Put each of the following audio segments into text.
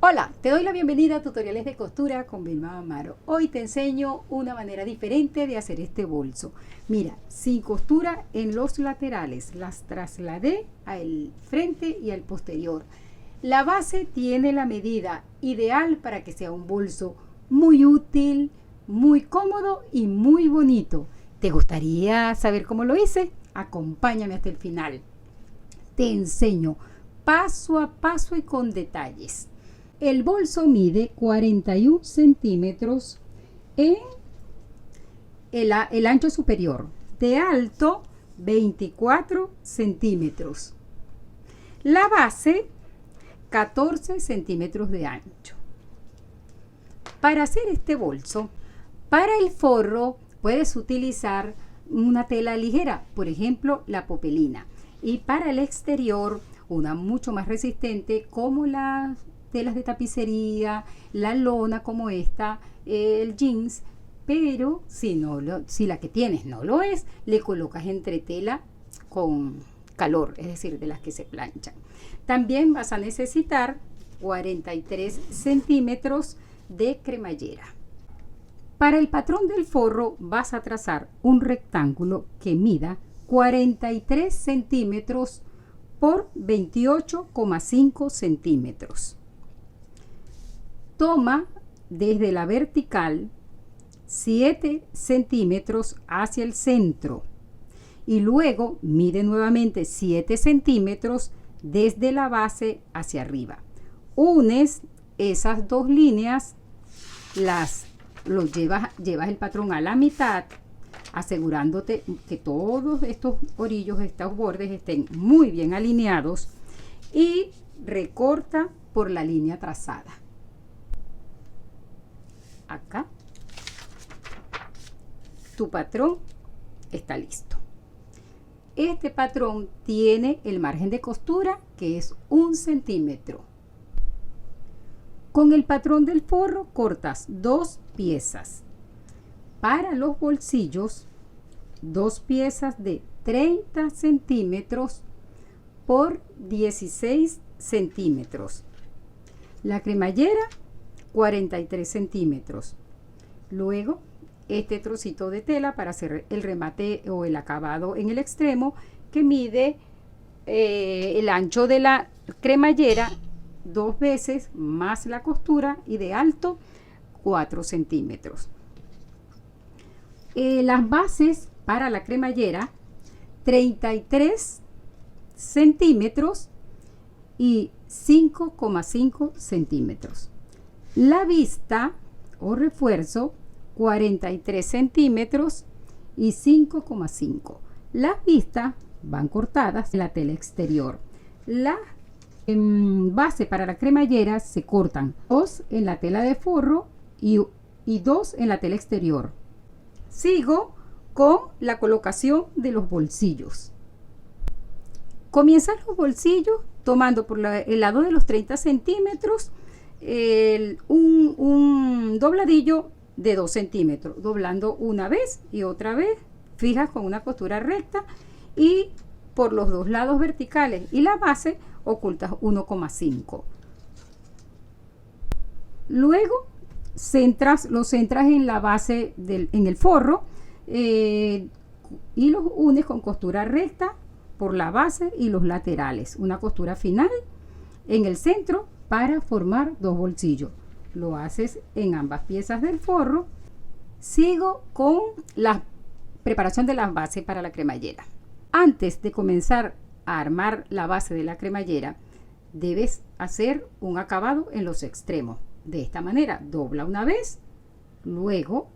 Hola, te doy la bienvenida a Tutoriales de Costura con Vilma Amaro. Hoy te enseño una manera diferente de hacer este bolso. Mira, sin costura en los laterales, las trasladé al frente y al posterior. La base tiene la medida ideal para que sea un bolso muy útil, muy cómodo y muy bonito. ¿Te gustaría saber cómo lo hice? Acompáñame hasta el final. Te enseño paso a paso y con detalles. El bolso mide 41 centímetros en el ancho superior, de alto 24 centímetros. La base 14 centímetros de ancho. Para hacer este bolso, para el forro puedes utilizar una tela ligera, por ejemplo la popelina, y para el exterior una mucho más resistente como las telas de tapicería, la lona como esta, el jeans, pero si la que tienes no lo es, le colocas entretela con calor, es decir, de las que se planchan. También vas a necesitar 43 centímetros de cremallera. Para el patrón del forro vas a trazar un rectángulo que mida 43 centímetros por 28,5 centímetros. Toma desde la vertical 7 centímetros hacia el centro y luego mide nuevamente 7 centímetros desde la base hacia arriba. Unes esas dos líneas, llevas el patrón a la mitad, asegurándote que todos estos orillos, estos bordes estén muy bien alineados, y recorta por la línea trazada. Acá tu patrón está listo. Este patrón tiene el margen de costura que es 1 centímetro. Con el patrón del forro cortas 2 piezas. Para los bolsillos, 2 piezas de 30 centímetros por 16 centímetros. La cremallera 43 centímetros. Luego este trocito de tela para hacer el remate o el acabado en el extremo, que mide el ancho de la cremallera 2 veces más la costura, y de alto 4 centímetros. Las bases para la cremallera 33 centímetros y 5,5 centímetros. La vista o refuerzo 43 centímetros y 5,5. Las vistas van cortadas en la tela exterior. La base para la cremallera se cortan 2 en la tela de forro y 2 en la tela exterior. Sigo con la colocación de los bolsillos. Comienzan los bolsillos tomando por el lado de los 30 centímetros un dobladillo de 2 centímetros, doblando una vez y otra vez, fijas con una costura recta, y por los dos lados verticales y la base ocultas 1,5. Luego lo centras en la base en el forro, y los unes con costura recta por la base y los laterales, una costura final en el centro para formar 2 bolsillos. Lo haces en ambas piezas del forro. Sigo con la preparación de las bases para la cremallera. Antes de comenzar a armar la base de la cremallera, debes hacer un acabado en los extremos. De esta manera, dobla una vez, luego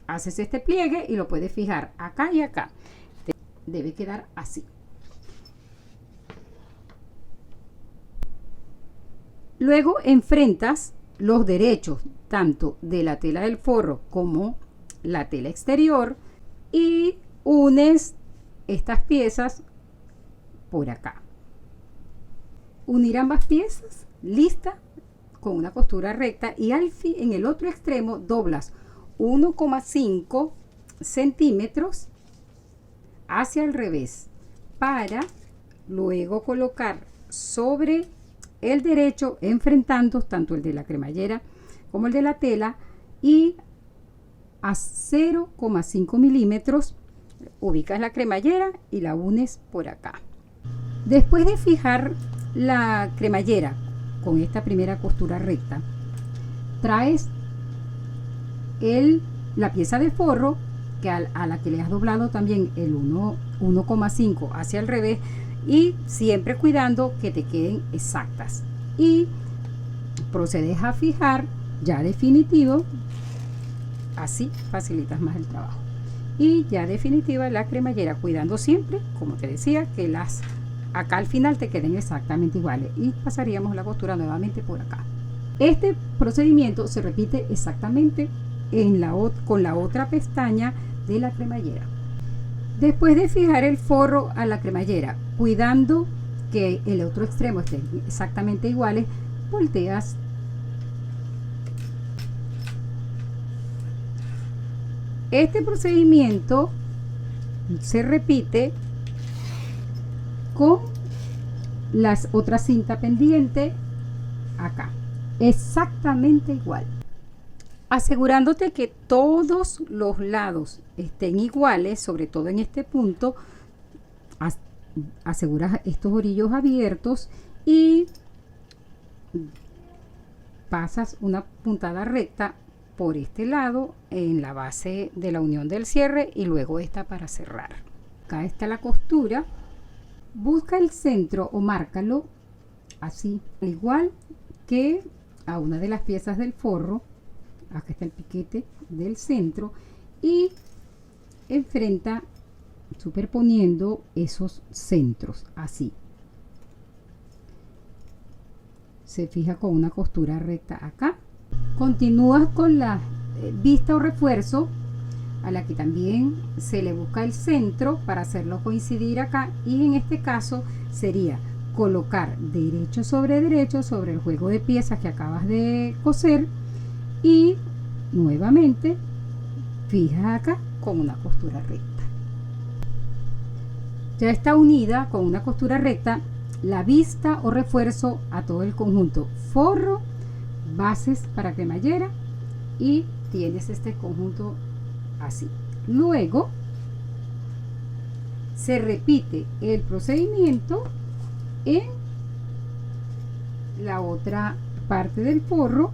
haces este pliegue y lo puedes fijar acá y acá. Debe quedar así. Luego enfrentas los derechos tanto de la tela del forro como la tela exterior y unes estas piezas por acá. Unir ambas piezas, lista, con una costura recta, y en el otro extremo doblas 1,5 centímetros hacia el revés para luego colocar sobre el derecho enfrentando tanto el de la cremallera como el de la tela, y a 0,5 milímetros ubicas la cremallera y la unes por acá. Después de fijar la cremallera con esta primera costura recta, traes la pieza de forro que a la que le has doblado también el 1,5 hacia el revés, y siempre cuidando que te queden exactas, y procedes a fijar ya definitivo. Así facilitas más el trabajo. Y ya definitiva la cremallera, cuidando siempre, como te decía, que las acá al final te queden exactamente iguales, y pasaríamos la costura nuevamente por acá. Este procedimiento se repite exactamente con la otra pestaña de la cremallera. Después de fijar el forro a la cremallera, cuidando que el otro extremo esté exactamente iguales, volteas este procedimiento. Se repite con las otras cinta pendiente acá, exactamente igual, asegurándote que todos los lados estén iguales, sobre todo en este punto. Aseguras estos orillos abiertos y pasas una puntada recta por este lado en la base de la unión del cierre, y luego esta para cerrar. Acá está la costura. Busca el centro o márcalo así, al igual que a una de las piezas del forro. Acá está el piquete del centro, y enfrenta superponiendo esos centros así. Se fija con una costura recta acá. Continúas con la vista o refuerzo, a la que también se le busca el centro para hacerlo coincidir acá, y en este caso sería colocar derecho sobre el juego de piezas que acabas de coser, y nuevamente fija acá con una costura recta. Ya está unida con una costura recta la vista o refuerzo a todo el conjunto, forro, bases para cremallera, y tienes este conjunto así. Luego se repite el procedimiento en la otra parte del forro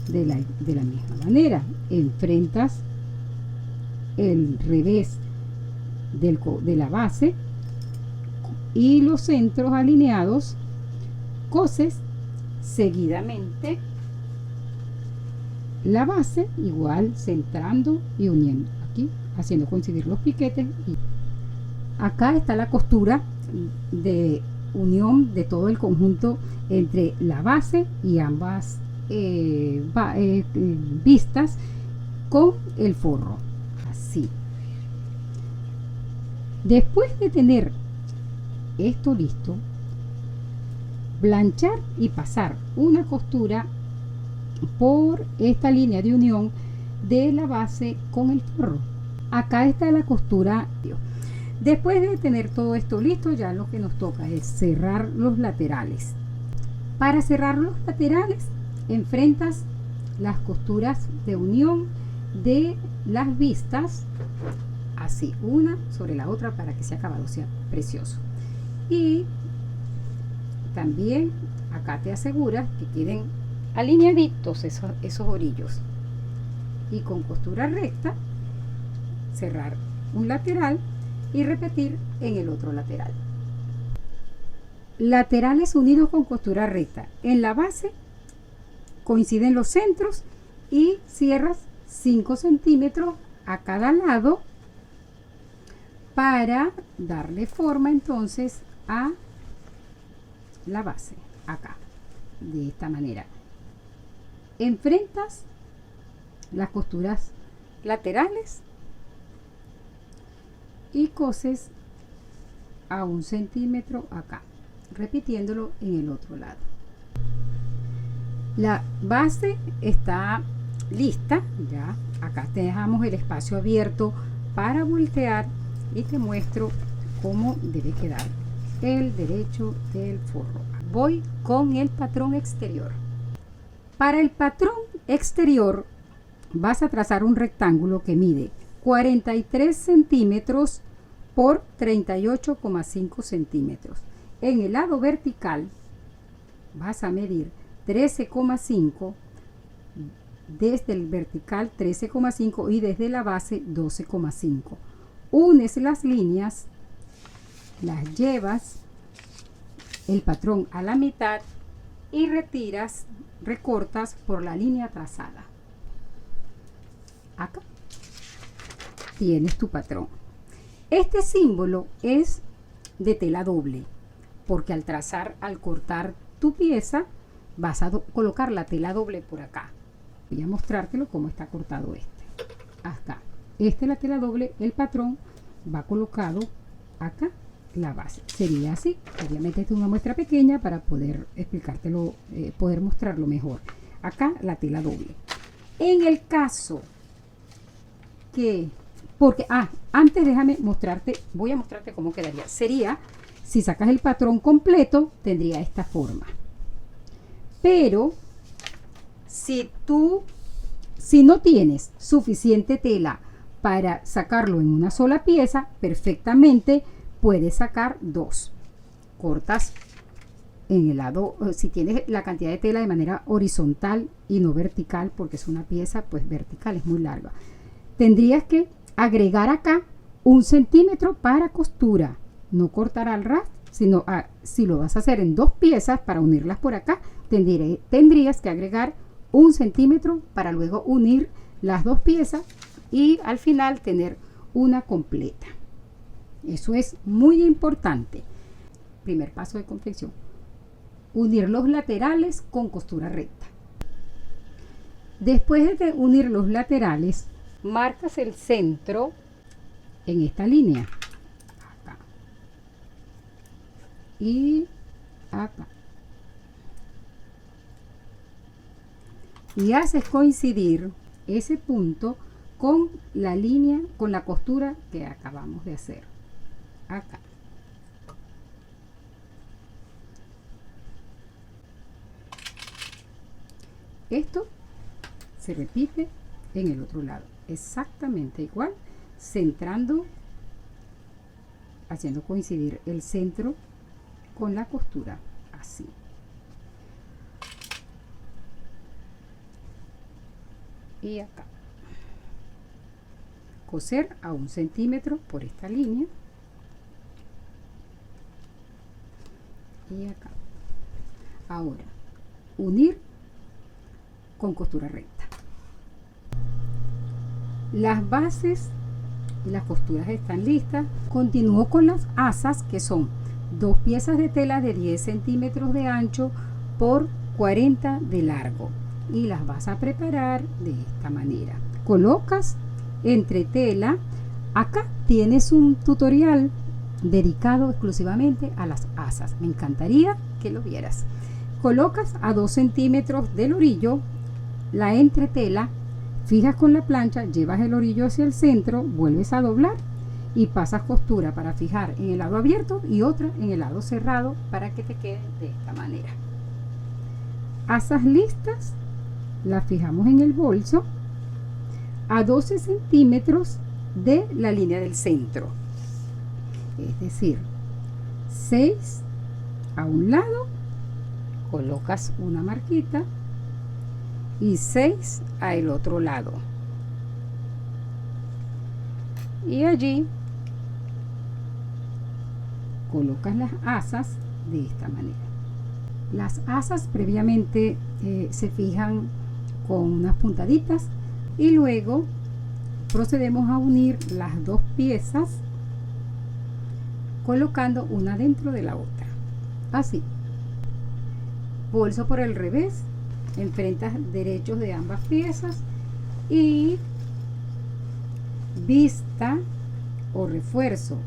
de la misma manera. Enfrentas el revés de la base y los centros alineados, coses seguidamente la base, igual centrando y uniendo aquí, haciendo coincidir los piquetes. Y acá está la costura de unión de todo el conjunto entre la base y ambas vistas con el forro, así. Después de tener esto listo, planchar y pasar una costura por esta línea de unión de la base con el forro. Acá está la costura. Después de tener todo esto listo, ya lo que nos toca es cerrar los laterales. Para cerrar los laterales, enfrentas las costuras de unión de las vistas así, una sobre la otra, para que ese acabado sea precioso. Y también acá te aseguras que queden alineaditos esos orillos, y con costura recta cerrar un lateral y repetir en el otro lateral. Laterales unidos con costura recta. En la base coinciden los centros y cierras 5 centímetros a cada lado para darle forma entonces a la base acá, de esta manera. Enfrentas las costuras laterales y coses a 1 centímetro acá, repitiéndolo en el otro lado. La base está lista, ya acá te dejamos el espacio abierto para voltear, y te muestro cómo debe quedar el derecho del forro. Voy con el patrón exterior. Para el patrón exterior vas a trazar un rectángulo que mide 43 centímetros por 38,5 centímetros. En el lado vertical vas a medir 13,5, desde el vertical 13,5 y desde la base 12,5. Unes las líneas, las llevas el patrón a la mitad y recortas por la línea trazada. Acá tienes tu patrón. Este símbolo es de tela doble, porque al cortar tu pieza, vas a colocar la tela doble por acá. Voy a mostrártelo cómo está cortado este. Acá. Esta es la tela doble, el patrón va colocado acá, la base. Sería así. Obviamente esta es una muestra pequeña para poder explicártelo, poder mostrarlo mejor. Acá la tela doble. En el caso que, antes déjame mostrarte, voy a mostrarte cómo quedaría. Sería, si sacas el patrón completo, tendría esta forma. Pero si no tienes suficiente tela para sacarlo en una sola pieza, perfectamente puedes sacar dos. Cortas en el lado, si tienes la cantidad de tela de manera horizontal y no vertical, porque es una pieza pues vertical, es muy larga. Tendrías que agregar acá 1 centímetro para costura, no cortar al ras, sino si lo vas a hacer en 2 piezas para unirlas por acá, tendrías que agregar 1 centímetro para luego unir las 2 piezas y al final tener una completa. Eso es muy importante. Primer paso de confección: unir los laterales con costura recta. Después de unir los laterales, marcas el centro en esta línea, acá y acá, y haces coincidir ese punto con la línea, con la costura que acabamos de hacer acá. Esto se repite en el otro lado, exactamente igual, centrando, haciendo coincidir el centro con la costura, así. Y acá. Coser a 1 centímetro por esta línea. Y acá. Ahora, unir con costura recta. Las bases y las costuras están listas. Continúo con las asas, que son 2 piezas de tela de 10 centímetros de ancho por 40 de largo, y las vas a preparar de esta manera. Colocas entre tela. Acá tienes un tutorial dedicado exclusivamente a las asas, me encantaría que lo vieras. Colocas a 2 centímetros del orillo la entretela, fijas con la plancha, llevas el orillo hacia el centro, vuelves a doblar y pasas costura para fijar en el lado abierto y otra en el lado cerrado para que te quede de esta manera. Asas listas, las fijamos en el bolso a 12 centímetros de la línea del centro, es decir, 6 a un lado, colocas una marquita, y 6 a el otro lado, y allí colocas las asas de esta manera. Las asas previamente se fijan con unas puntaditas y luego procedemos a unir las 2 piezas colocando una dentro de la otra, así. Bolso por el revés, enfrentas derechos de ambas piezas y vista o refuerzo.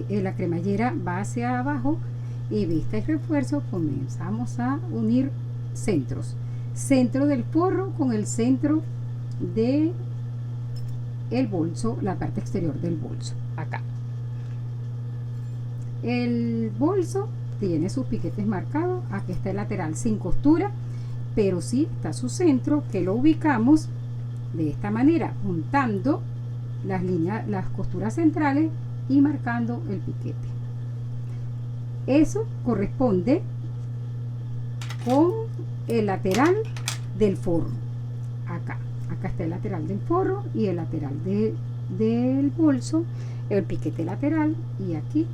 La cremallera va hacia abajo y vista y refuerzo comenzamos a unir centros. Centro del forro con el centro de el bolso, la parte exterior del bolso, acá. El bolso tiene sus piquetes marcados. Aquí está el lateral sin costura, pero sí está su centro, que lo ubicamos de esta manera, juntando las líneas, las costuras centrales y marcando el piquete. Eso corresponde con el lateral del forro. Acá está el lateral del forro y el lateral del bolso, el piquete lateral, y aquí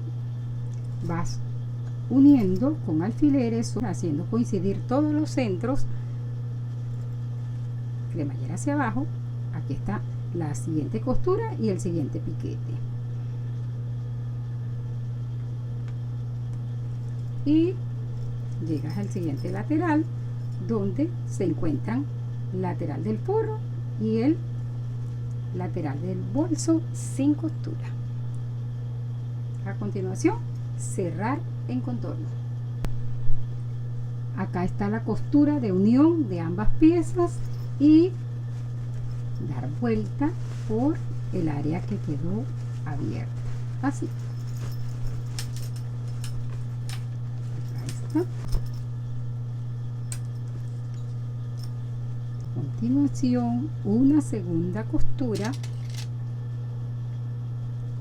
vas uniendo con alfileres, haciendo coincidir todos los centros, cremallera hacia abajo. Aquí está la siguiente costura y el siguiente piquete, y llegas al siguiente lateral, donde se encuentran lateral del forro y el lateral del bolso sin costura. A continuación, cerrar en contorno. Acá está la costura de unión de ambas piezas y dar vuelta por el área que quedó abierta, así. Acá está. A continuación, una segunda costura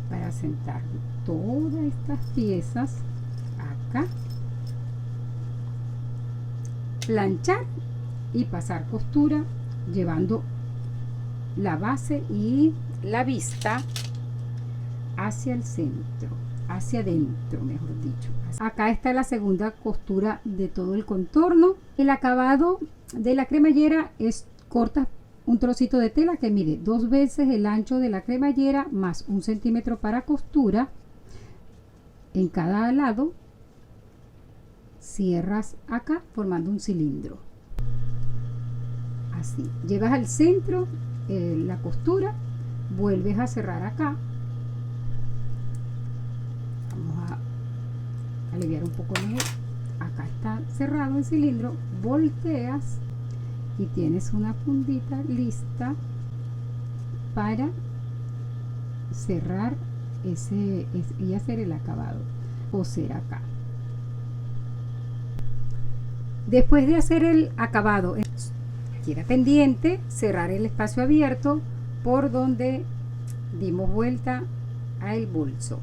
para sentar todas estas piezas acá, planchar y pasar costura llevando la base y la vista hacia el centro, hacia adentro, mejor dicho. Acá está la segunda costura de todo el contorno. El acabado de la cremallera es corta un trocito de tela que mide 2 veces el ancho de la cremallera más 1 centímetro para costura en cada lado. Cierras acá formando un cilindro, así. Llevas al centro la costura, vuelves a cerrar acá. Vamos a aliviar un poco mejor. Acá está cerrado el cilindro, volteas y tienes una fundita lista para cerrar y hacer el acabado, coser acá. Después de hacer el acabado, queda pendiente cerrar el espacio abierto por donde dimos vuelta al bolso.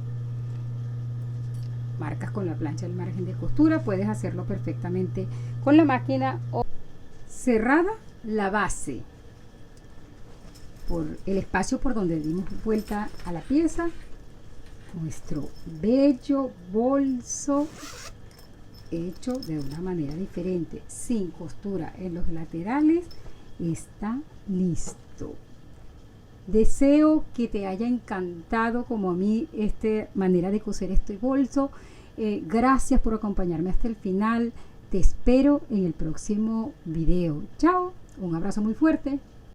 Marcas con la plancha el margen de costura, puedes hacerlo perfectamente con la máquina. Cerrada la base por el espacio por donde dimos vuelta a la pieza, nuestro bello bolso hecho de una manera diferente, sin costura en los laterales, está listo. Deseo que te haya encantado como a mí esta manera de coser este bolso. Gracias por acompañarme hasta el final. Te espero en el próximo video. Chao, un abrazo muy fuerte.